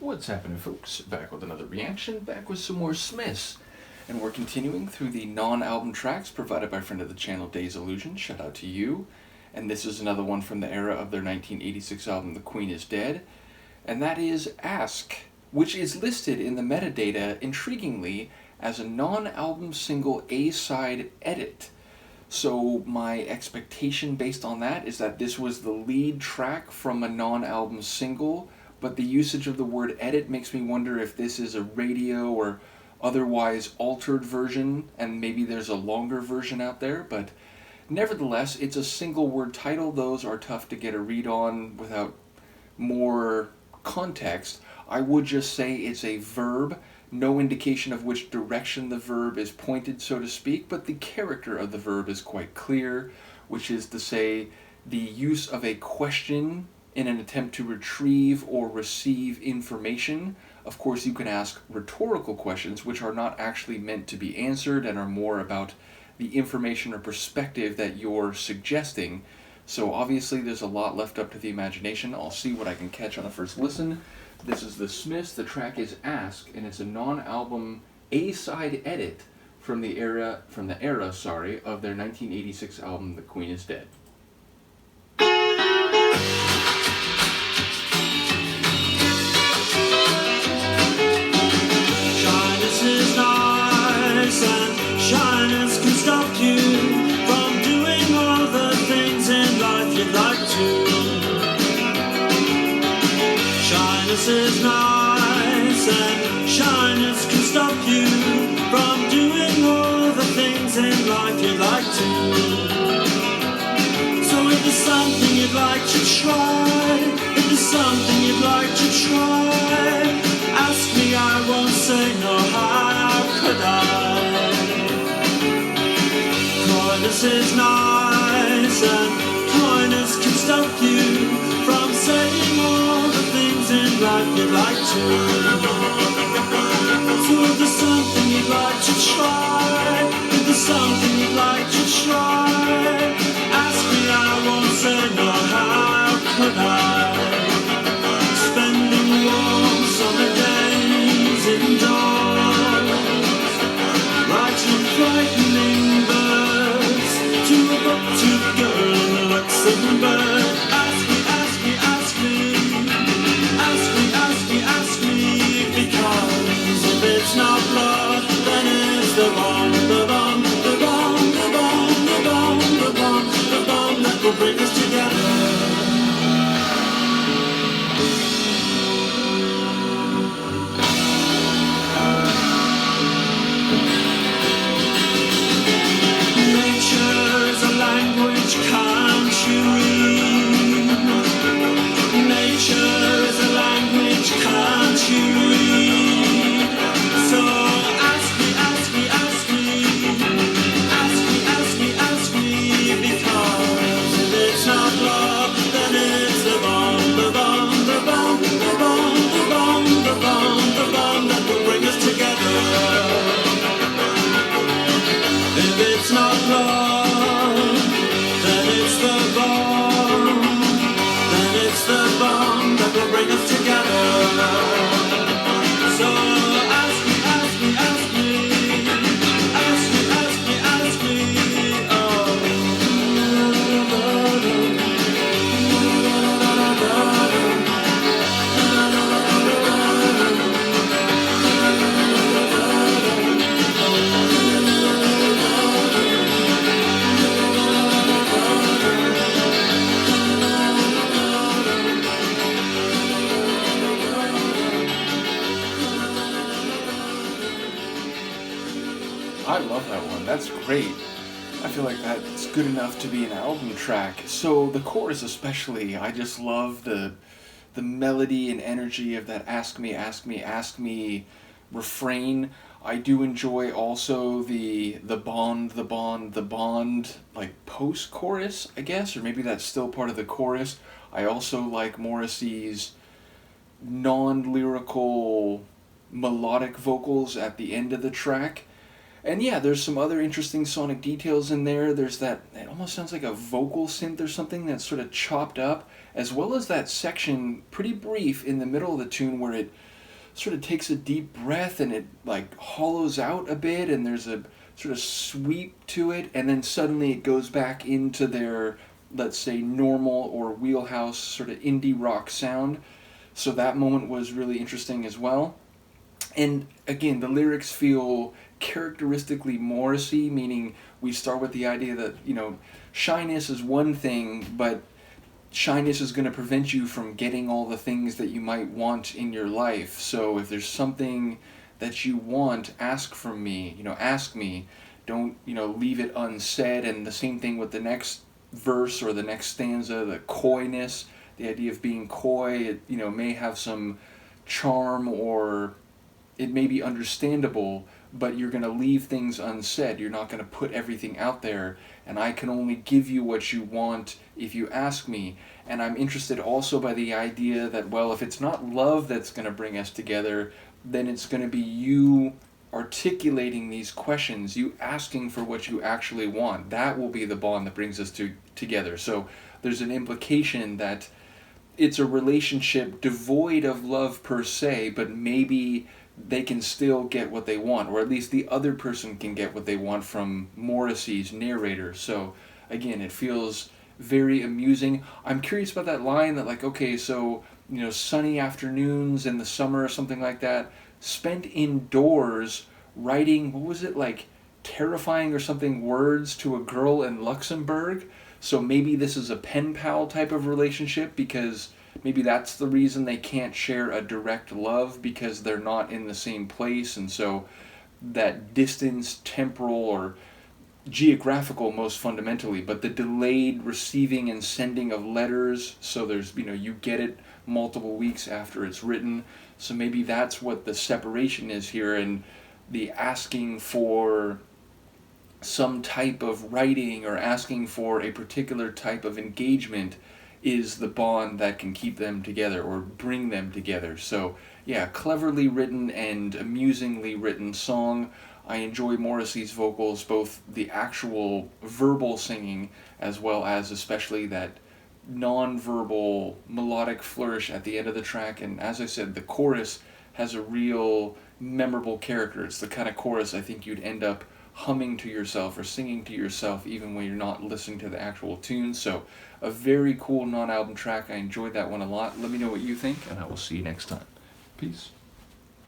What's happening, folks? Back with another reaction, back with some more Smiths. And we're continuing through the non-album tracks provided by friend of the channel, Days Illusion. Shout out to you. And this is another one from the era of their 1986 album, The Queen is Dead. And that is Ask, which is listed in the metadata, intriguingly, as a non-album single A-side edit. So my expectation based on that is that this was the lead track from a non-album single, but the usage of the word edit makes me wonder if this is a radio or otherwise altered version, and maybe there's a longer version out there, but nevertheless, it's a single word title. Those are tough to get a read on without more context. I would just say it's a verb, no indication of which direction the verb is pointed, so to speak, but the character of the verb is quite clear, which is to say the use of a question in an attempt to retrieve or receive information. Of course, you can ask rhetorical questions, which are not actually meant to be answered and are more about the information or perspective that you're suggesting. So obviously there's a lot left up to the imagination. I'll see what I can catch on a first listen. This is the Smiths. The track is Ask, and it's a non-album A-side edit from the era of their 1986 album, The Queen is Dead. Shyness is nice, and shyness can stop you from doing all the things in life you'd like to. Shyness is nice, and shyness can stop you from doing all the things in life you'd like to. So if there's something you'd like to try, if there's something you'd like to try, ask me, I won't say no, how could I? Coyness is nice, and coyness can stop you from saying all the things in life you'd like to. So if there's something you'd like to try, if there's something you'd like to try, ask me, I won't say no, how could I? Spending warm summer days indoors, writing frightening verse to a book, to a girl in the Luxembourg. Ask me, ask me, ask me, ask me, ask me, ask me, because if it's not love, then it's the bomb, the bomb, the bomb, the bomb, the bomb, the bomb, the bomb that will bring us together. Can't you read? Nature is a language, can't you read? So ask me, ask me, ask me, ask me, ask me, ask me, because if it's not love, then it's the bomb, the bomb, the bomb, the bomb, the bomb, the bomb, the bomb that will bring us together. If it's not love, the bomb that will bring us together. So ask me, ask me, ask me, ask me, ask me, ask me, I love that one. That's great. I feel like that's good enough to be an album track. So the chorus especially, I just love the melody and energy of that ask me, ask me, ask me refrain. I do enjoy also the bond, the bond, the bond, like post-chorus, I guess, or maybe that's still part of the chorus. I also like Morrissey's non-lyrical melodic vocals at the end of the track. And yeah, there's some other interesting sonic details in there. There's that, it almost sounds like a vocal synth or something that's sort of chopped up, as well as that section, pretty brief, in the middle of the tune where it sort of takes a deep breath and it like hollows out a bit, and there's a sort of sweep to it, and then suddenly it goes back into their, let's say, normal or wheelhouse sort of indie rock sound. So that moment was really interesting as well. And again, the lyrics feel characteristically Morrissey, meaning we start with the idea that, shyness is one thing, but shyness is going to prevent you from getting all the things that you might want in your life. So if there's something that you want, ask from me, ask me. Don't, leave it unsaid. And the same thing with the next verse or the next stanza, the coyness, the idea of being coy, it, may have some charm, or it may be understandable, but you're going to leave things unsaid. You're not going to put everything out there, and I can only give you what you want if you ask me. And I'm interested also by the idea that, well, if it's not love that's going to bring us together, then it's going to be you articulating these questions, you asking for what you actually want. That will be the bond that brings us together. So there's an implication that it's a relationship devoid of love per se, but maybe they can still get what they want, or at least the other person can get what they want from Morrissey's narrator. So again, it feels very amusing. I'm curious about that line that, like, okay, so, sunny afternoons in the summer or something like that, spent indoors writing, what was it, like, terrifying or something words to a girl in Luxembourg. So maybe this is a pen pal type of relationship, because maybe that's the reason they can't share a direct love, because they're not in the same place. And so that distance, temporal or geographical most fundamentally, but the delayed receiving and sending of letters, so there's, you get it multiple weeks after it's written. So maybe that's what the separation is here, and the asking for some type of writing or asking for a particular type of engagement is the bond that can keep them together or bring them together. So yeah, cleverly written and amusingly written song. I enjoy Morrissey's vocals, both the actual verbal singing as well as especially that non-verbal melodic flourish at the end of the track. And as I said, the chorus has a real memorable character. It's the kind of chorus I think you'd end up humming to yourself or singing to yourself even when you're not listening to the actual tune. So a very cool non-album track. I enjoyed that one a lot. Let me know what you think, and I will see you next time. Peace.